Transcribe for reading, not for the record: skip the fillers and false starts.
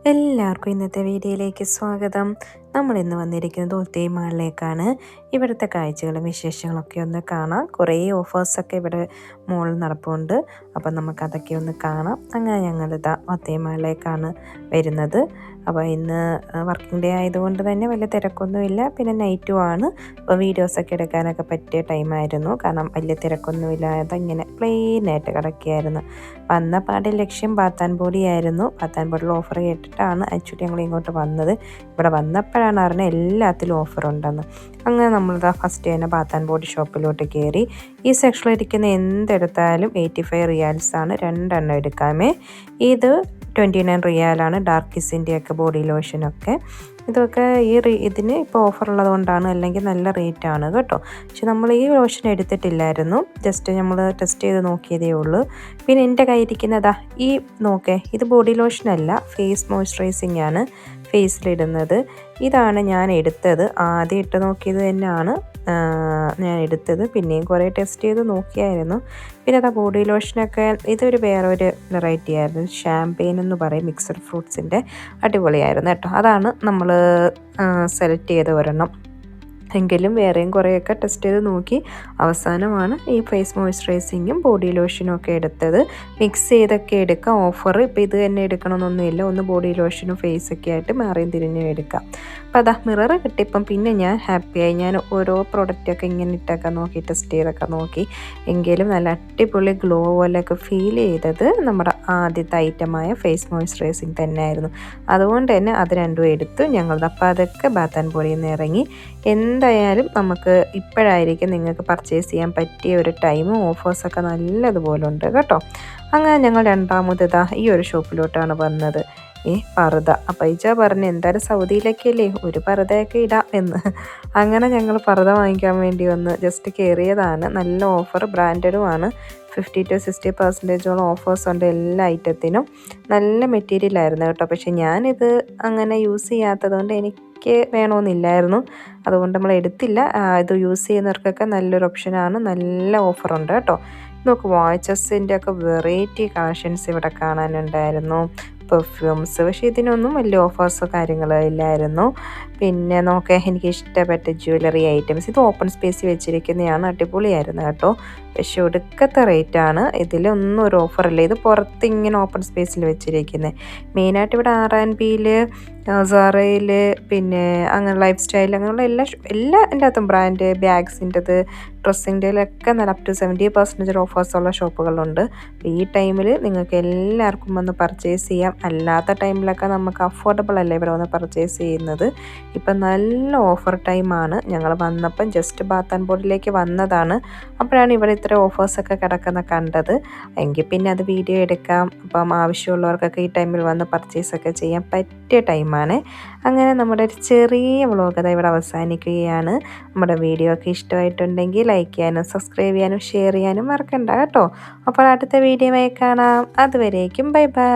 എല്ലാവർക്കും ഇന്നത്തെ വീഡിയോയിലേക്ക് സ്വാഗതം. നമ്മളിന്ന് വന്നിരിക്കുന്നത് ഒത്തേ മാളിലേക്കാണ്. ഇവിടുത്തെ കാഴ്ചകളും വിശേഷങ്ങളൊക്കെ ഒന്ന് കാണാം. കുറേ ഓഫേഴ്സൊക്കെ ഇവിടെ മോളിൽ നടപ്പുണ്ട്. അപ്പം നമുക്കതൊക്കെ ഒന്ന് കാണാം. അങ്ങനെ ഞങ്ങളിതാ ഒത്തേ മാളിലേക്കാണ് വരുന്നത്. അപ്പോൾ ഇന്ന് വർക്കിംഗ് ഡേ ആയതുകൊണ്ട് തന്നെ വലിയ തിരക്കൊന്നുമില്ല. പിന്നെ നൈറ്റുമാണ്. അപ്പോൾ വീഡിയോസൊക്കെ എടുക്കാനൊക്കെ പറ്റിയ ടൈമായിരുന്നു. കാരണം വലിയ തിരക്കൊന്നുമില്ലാതെ ഇങ്ങനെ പ്ലെയിനായിട്ട് കിടക്കുകയായിരുന്നു. വന്നപാടെ ലക്ഷ്യം ബാത്താൻപൊടിയായിരുന്നു. ബാത്താൻപൊടിയിൽ ഓഫർ കേട്ടിട്ടാണ് ആക്ച്വലി ഞങ്ങൾ ഇങ്ങോട്ട് വന്നത്. ഇവിടെ വന്നപ്പോഴാണ് അറിഞ്ഞത് എല്ലാത്തിലും ഓഫറുണ്ടെന്ന്. അങ്ങനെ നമ്മളിതാ ഫസ്റ്റ് തന്നെ ബാത്താൻപൊടി ഷോപ്പിലോട്ട് കയറി. ഈ സെക്ഷനിലിരിക്കുന്ന എന്തെടുത്താലും 85 റിയാൽസാണ്. 2 എണ്ണം എടുക്കാമേ. ഇത് 29 റിയാലാണ്. ഡാർക്കിസിൻ്റെയൊക്കെ ബോഡി ലോഷനൊക്കെ. ഇതൊക്കെ ഇതിന് ഇപ്പോൾ ഓഫർ ഉള്ളത് കൊണ്ടാണ്, അല്ലെങ്കിൽ നല്ല റേറ്റാണ് കേട്ടോ. പക്ഷെ നമ്മൾ ഈ ലോഷൻ എടുത്തിട്ടില്ലായിരുന്നു. ജസ്റ്റ് നമ്മൾ ടെസ്റ്റ് ചെയ്ത് നോക്കിയതേ ഉള്ളൂ. പിന്നെ എൻ്റെ കയ്യിരിക്കുന്നതാ ഈ നോക്കേ, ഇത് ബോഡി ലോഷനല്ല, ഫേസ് മോയ്സ്ചറൈസിങ് ആണ് ഫേസിലിടുന്നത്. ഇതാണ് ഞാൻ എടുത്തത്. ആദ്യം ഇട്ട് നോക്കിയത് തന്നെയാണ് ഞാൻ എടുത്തത്. പിന്നെയും കുറേ ടെസ്റ്റ് ചെയ്ത് നോക്കിയായിരുന്നു. പിന്നെ അതാ ബോഡി ലോഷനൊക്കെ ഇതൊരു വേറൊരു വെറൈറ്റി ആയിരുന്നു. ഷാമ്പെയിൻ എന്ന് പറയും, മിക്സഡ് ഫ്രൂട്ട്സിൻ്റെ. അടിപൊളിയായിരുന്നു കേട്ടോ. അതാണ് നമ്മൾ സെലക്ട് ചെയ്ത ഒരെണ്ണം. എങ്കിലും വേറെയും കുറേയൊക്കെ ടെസ്റ്റ് ചെയ്ത് നോക്കി. അവസാനമാണ് ഈ ഫേസ് മോയ്സ്ചറൈസിങ്ങും ബോഡി ലോഷനും ഒക്കെ എടുത്തത്. മിക്സ് ചെയ്തൊക്കെ എടുക്കാം. ഓഫർ ഇപ്പോൾ ഇത് തന്നെ എടുക്കണമെന്നൊന്നുമില്ല. ഒന്ന് ബോഡി ലോഷനും ഫേസൊക്കെ ആയിട്ട് മാറിയും തിരിഞ്ഞും എടുക്കാം. അപ്പോൾ അതാ മിറർ കിട്ടിയപ്പം പിന്നെ ഞാൻ ഹാപ്പിയായി. ഞാൻ ഓരോ പ്രൊഡക്റ്റൊക്കെ ഇങ്ങനെ ഇട്ടൊക്കെ നോക്കി ടെസ്റ്റ് ചെയ്തൊക്കെ നോക്കി. എങ്കിലും നല്ല അടിപൊളി ഗ്ലോ പോലെയൊക്കെ ഫീൽ ചെയ്തത് നമ്മുടെ ആദ്യത്തെ ഐറ്റമായ ഫേസ് മോയ്സ്ചറൈസിങ് തന്നെയായിരുന്നു. അതുകൊണ്ട് തന്നെ അത് രണ്ടും എടുത്തു ഞങ്ങൾ. അപ്പോൾ അതൊക്കെ ബാത്താൻപൊടിയിൽ നിന്ന് ഇറങ്ങി. എന്തായാലും നമുക്ക് ഇപ്പോഴായിരിക്കും നിങ്ങൾക്ക് പർച്ചേസ് ചെയ്യാൻ പറ്റിയ ഒരു ടൈമും ഓഫേഴ്സൊക്കെ നല്ലതുപോലെ ഉണ്ട് കേട്ടോ. അങ്ങനെ ഞങ്ങൾ രണ്ടാമതാ ഈ ഒരു ഷോപ്പിലോട്ടാണ് വന്നത്. പർദ്ദ. അപ്പോൾ ഇജ പറഞ്ഞ് എന്തായാലും സൗദിയിലേക്കല്ലേ, ഒരു പർദ്ദയൊക്കെ ഇടാം എന്ന്. അങ്ങനെ ഞങ്ങൾ പർദ്ദ വാങ്ങിക്കാൻ വേണ്ടി വന്ന് ജസ്റ്റ് കയറിയതാണ്. നല്ല ഓഫർ, ബ്രാൻഡഡുമാണ്. 50 to 60% ഓഫേഴ്സ് ഉണ്ട് എല്ലാ ഐറ്റത്തിനും. നല്ല മെറ്റീരിയലായിരുന്നു കേട്ടോ. പക്ഷെ ഞാനിത് അങ്ങനെ യൂസ് ചെയ്യാത്തത് കൊണ്ട് എനിക്ക് വേണമെന്നില്ലായിരുന്നു. അതുകൊണ്ട് നമ്മൾ എടുത്തില്ല. ഇത് യൂസ് ചെയ്യുന്നവർക്കൊക്കെ നല്ലൊരു ഓപ്ഷനാണ്. നല്ല ഓഫറുണ്ട് കേട്ടോ. നോക്ക്, വാച്ചസിൻ്റെ ഒക്കെ വെറൈറ്റി കളക്ഷൻസ് ഇവിടെ കാണാനുണ്ടായിരുന്നു. പെർഫ്യൂംസ്. പക്ഷേ ഇതിനൊന്നും വലിയ ഓഫേഴ്സോ കാര്യങ്ങളോ ഇല്ലായിരുന്നു. പിന്നെ നോക്കേ, എനിക്ക് ഇഷ്ടപ്പെട്ട ജ്വല്ലറി ഐറ്റംസ്. ഇത് ഓപ്പൺ സ്പേസിൽ വെച്ചിരിക്കുന്നതാണ്. അടിപൊളിയായിരുന്നു കേട്ടോ. പക്ഷേ ഒടുക്കത്തെ റേറ്റാണ്. ഇതിലൊന്നും ഒരു ഓഫറില്ല. ഇത് പുറത്ത് ഇങ്ങനെ ഓപ്പൺ സ്പേസിൽ വെച്ചിരിക്കുന്നത്. മെയിനായിട്ട് ഇവിടെ R&Bയിൽ, സാറയിൽ, പിന്നെ അങ്ങനെ ലൈഫ് സ്റ്റൈൽ, അങ്ങനെയുള്ള എല്ലാ എൻ്റെ അകത്തും ബ്രാൻഡ് ബാഗ്സിൻ്റെത്, ഡ്രസ്സിൻ്റെയിലൊക്കെ നല്ല അപ് ടു 70% ഓഫേഴ്സുള്ള ഷോപ്പുകളുണ്ട്. ഈ ടൈമിൽ നിങ്ങൾക്ക് എല്ലാവർക്കും വന്ന് പർച്ചേസ് ചെയ്യാം. അല്ലാത്ത ടൈമിലൊക്കെ നമുക്ക് അഫോർഡബിൾ അല്ലേ ഇവിടെ വന്ന് പർച്ചേസ് ചെയ്യുന്നത്. ഇപ്പം നല്ല ഓഫർ ടൈമാണ്. ഞങ്ങൾ വന്നപ്പം ജസ്റ്റ് ബാത്താൻപൊടിയിലേക്ക് വന്നതാണ്. അപ്പോഴാണ് ഇവിടെ ഇത്ര ഓഫേഴ്സൊക്കെ കിടക്കുന്ന കണ്ടത്. എങ്കിൽ പിന്നെ അത് വീഡിയോ എടുക്കാം. അപ്പം ആവശ്യമുള്ളവർക്കൊക്കെ ഈ ടൈമിൽ വന്ന് പർച്ചേസൊക്കെ ചെയ്യാൻ പറ്റിയ ടൈമാണ്. അങ്ങനെ നമ്മുടെ ഒരു ചെറിയ വ്ളോഗ് അത് ഇവിടെ അവസാനിക്കുകയാണ്. നമ്മുടെ വീഡിയോ ഒക്കെ ഇഷ്ടമായിട്ടുണ്ടെങ്കിൽ ലൈക്ക് ചെയ്യാനും സബ്സ്ക്രൈബ് ചെയ്യാനും ഷെയർ ചെയ്യാനും മറക്കണ്ട കേട്ടോ. അപ്പോൾ അടുത്ത വീഡിയോയുമായി കാണാം. അതുവരേക്കും ബൈ ബൈ.